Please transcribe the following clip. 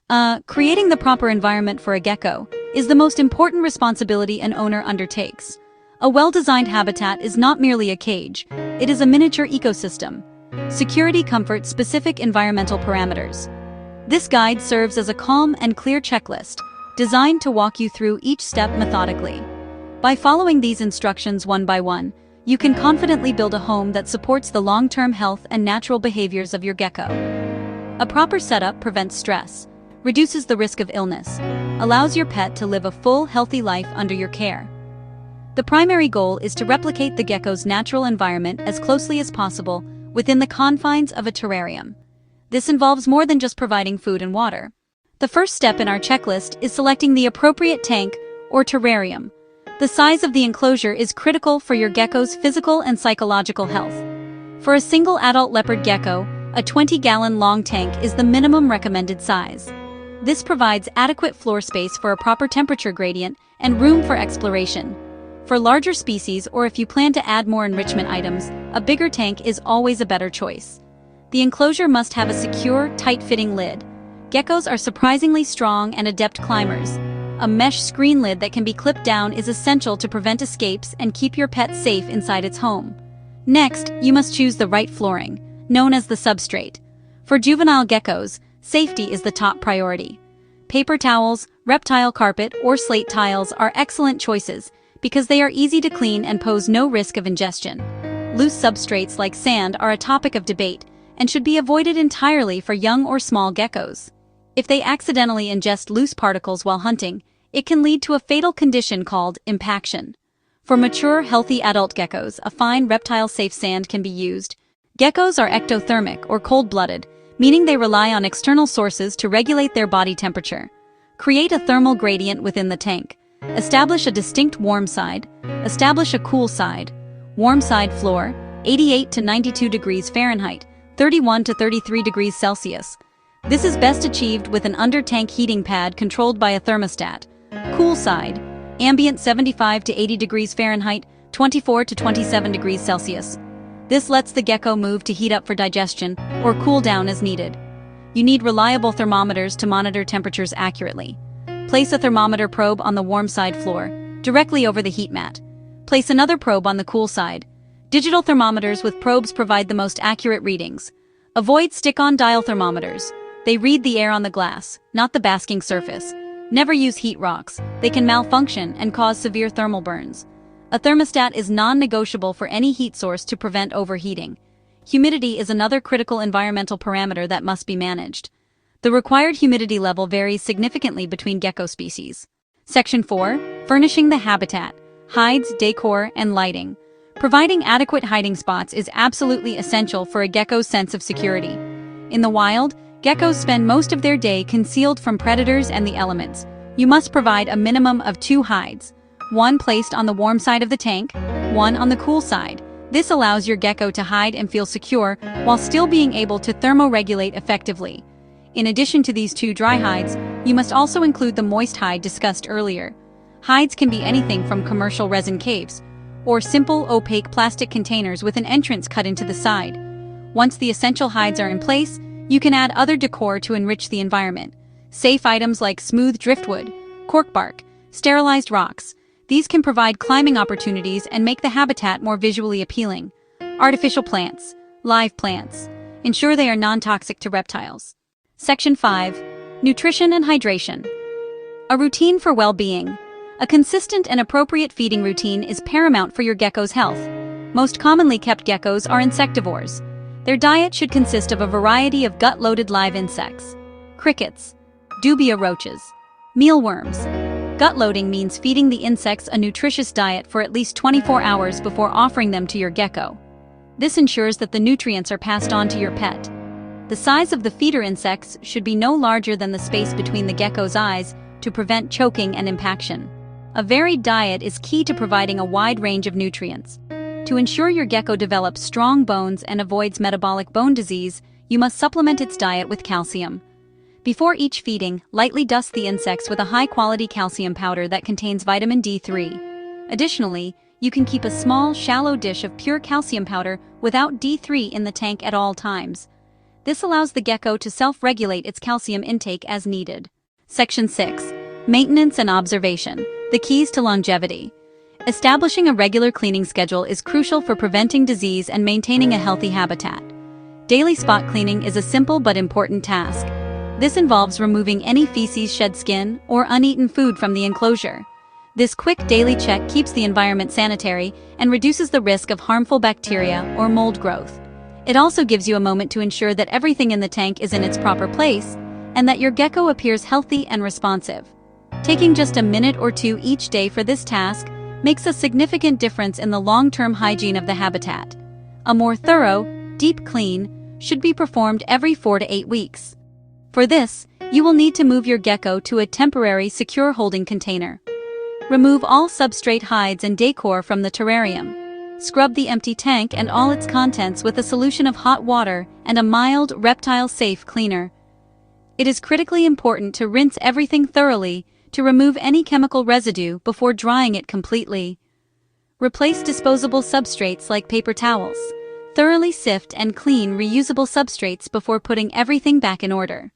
Creating the proper environment for a gecko is the most important responsibility an owner undertakes. A well-designed habitat is not merely a cage, it is a miniature ecosystem. Security comforts specific environmental parameters. This guide serves as a calm and clear checklist, designed to walk you through each step methodically. By following these instructions one by one, you can confidently build a home that supports the long-term health and natural behaviors of your gecko. A proper setup prevents stress, reduces the risk of illness, allows your pet to live a full, healthy life under your care. The primary goal is to replicate the gecko's natural environment as closely as possible within the confines of a terrarium. This involves more than just providing food and water. The first step in our checklist is selecting the appropriate tank or terrarium. The size of the enclosure is critical for your gecko's physical and psychological health. For a single adult leopard gecko, a 20-gallon long tank is the minimum recommended size. This provides adequate floor space for a proper temperature gradient and room for exploration. For larger species, or if you plan to add more enrichment items, a bigger tank is always a better choice. The enclosure must have a secure, tight-fitting lid. Geckos are surprisingly strong and adept climbers. A mesh screen lid that can be clipped down is essential to prevent escapes and keep your pet safe inside its home. Next, you must choose the right flooring, known as the substrate. For juvenile geckos, safety is the top priority. Paper towels, reptile carpet, or slate tiles are excellent choices because they are easy to clean and pose no risk of ingestion. Loose substrates like sand are a topic of debate and should be avoided entirely for young or small geckos. If they accidentally ingest loose particles while hunting, it can lead to a fatal condition called impaction. For mature, healthy adult geckos, a fine reptile-safe sand can be used. Geckos are ectothermic or cold-blooded, meaning they rely on external sources to regulate their body temperature. Create a thermal gradient within the tank. Establish a distinct warm side. Establish a cool side. Warm side floor, 88 to 92 degrees Fahrenheit, 31 to 33 degrees Celsius. This is best achieved with an under-tank heating pad controlled by a thermostat. Cool side, ambient 75 to 80 degrees Fahrenheit, 24 to 27 degrees Celsius. This lets the gecko move to heat up for digestion or cool down as needed. You need reliable thermometers to monitor temperatures accurately. Place a thermometer probe on the warm side floor, directly over the heat mat. Place another probe on the cool side. Digital thermometers with probes provide the most accurate readings. Avoid stick-on dial thermometers. They read the air on the glass, not the basking surface. Never use heat rocks. They can malfunction and cause severe thermal burns. A thermostat is non-negotiable for any heat source to prevent overheating. Humidity is another critical environmental parameter that must be managed. The required humidity level varies significantly between gecko species. Section 4. Furnishing the habitat. Hides, decor, and lighting. Providing adequate hiding spots is absolutely essential for a gecko's sense of security. In the wild, geckos spend most of their day concealed from predators and the elements. You must provide a minimum of 2 hides. One placed on the warm side of the tank, one on the cool side. This allows your gecko to hide and feel secure while still being able to thermoregulate effectively. In addition to these 2 dry hides, you must also include the moist hide discussed earlier. Hides can be anything from commercial resin caves or simple opaque plastic containers with an entrance cut into the side. Once the essential hides are in place, you can add other decor to enrich the environment. Safe items like smooth driftwood, cork bark, sterilized rocks. These can provide climbing opportunities and make the habitat more visually appealing. Artificial plants, live plants. Ensure they are non-toxic to reptiles. Section 5. Nutrition and hydration. A routine for well-being. A consistent and appropriate feeding routine is paramount for your gecko's health. Most commonly kept geckos are insectivores. Their diet should consist of a variety of gut-loaded live insects. Crickets, dubia roaches, mealworms. Gut loading means feeding the insects a nutritious diet for at least 24 hours before offering them to your gecko. This ensures that the nutrients are passed on to your pet. The size of the feeder insects should be no larger than the space between the gecko's eyes to prevent choking and impaction. A varied diet is key to providing a wide range of nutrients. To ensure your gecko develops strong bones and avoids metabolic bone disease, you must supplement its diet with calcium. Before each feeding, lightly dust the insects with a high-quality calcium powder that contains vitamin D3. Additionally, you can keep a small, shallow dish of pure calcium powder without D3 in the tank at all times. This allows the gecko to self-regulate its calcium intake as needed. Section 6. Maintenance and observation. The keys to longevity. Establishing a regular cleaning schedule is crucial for preventing disease and maintaining a healthy habitat. Daily spot cleaning is a simple but important task. This involves removing any feces, shed skin, or uneaten food from the enclosure. This quick daily check keeps the environment sanitary and reduces the risk of harmful bacteria or mold growth. It also gives you a moment to ensure that everything in the tank is in its proper place and that your gecko appears healthy and responsive. Taking just a minute or two each day for this task makes a significant difference in the long-term hygiene of the habitat. A more thorough, deep clean should be performed every 4 to 8 weeks. For this, you will need to move your gecko to a temporary, secure holding container. Remove all substrate, hides, and decor from the terrarium. Scrub the empty tank and all its contents with a solution of hot water and a mild, reptile-safe cleaner. It is critically important to rinse everything thoroughly to remove any chemical residue before drying it completely. Replace disposable substrates like paper towels. Thoroughly sift and clean reusable substrates before putting everything back in order.